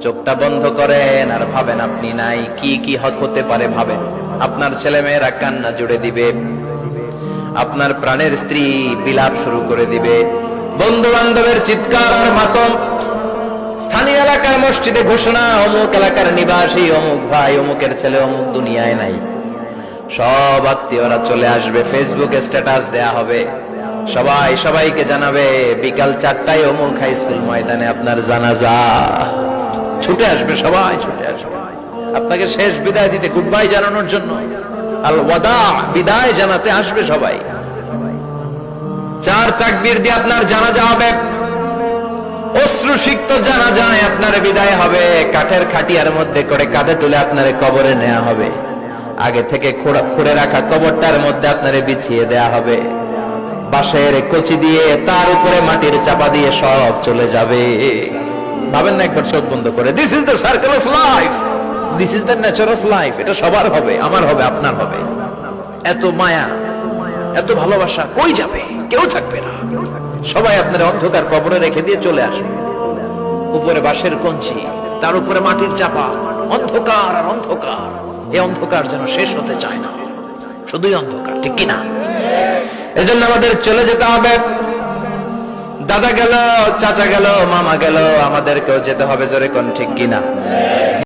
চোখটা বন্ধ করেন আর ভাবেন আপনি নাই। কি কি হতে পারে ভাবেন। আপনার ছেলে মেয়েরা কান্না জুড়ে দিবে, আপনার প্রাণের স্ত্রী বিলাপ শুরু করে দিবে, বন্ধু বান্ধবের চিৎকার আর মাতম, স্থানীয় এলাকার মসজিদে ঘোষণা, অমুক এলাকার নিবাসী অমুক ভাই অমুকের ছেলে অমুক দুনিয়ায় নাই। সব আত্মীয়রা চলে আসবে, ফেসবুকে স্ট্যাটাস দেয়া হবে, সবাই সবাইকে জানাবে বিকাল 4টায় অমুক হাই স্কুল ময়দানে আপনার জানাজা। ছুটে আসবে, সবাই ছুটে আসবে আপনাকে শেষ বিদায় দিতে, গুড বাই জানানোর জন্য, আল ওয়াদা, বিদায় জানাতে আসবে সবাই। 4 তাকবীর দিয়ে আপনার জানাজা হবে, অশ্রুসিক্ত জানাজায় আপনার বিদায় হবে। কাঠের খাটিয়ার মধ্যে করে কাঁধে তুলে আপনার কবরে নেওয়া হবে, আগে থেকে খুঁড়ে রাখা কবরটার মধ্যে আপনারে বিছিয়ে দেয়া হবে, বাঁশের কচি দিয়ে তার উপরে মাটির চাপা দিয়ে সব চলে যাবে। ভাবেন না একবার চোখ বন্ধ করে, this is the circle of life, this is the nature of life. এটা সবার হবে, আমার হবে, আপনার হবে। এত মায়া, এত ভালোবাসা কই যাবে? কেউ থাকবে না, সবাই আপনার অন্ধকার কবরে রেখে দিয়ে চলে আসবে। উপরে বাঁশের কঞ্চি, তার উপরে মাটির চাপা, অন্ধকার আর অন্ধকার। এই অন্ধকার যেন শেষ হতে চায় না, শুধুই অন্ধকার, ঠিক কিনা? এজন্য আমাদের চলে যেতে হবে। দাদা গেল, চাচা গেল, মামা গেল, আমাদেরকেও যেতে হবে, জোরে কোন ঠিক কিনা?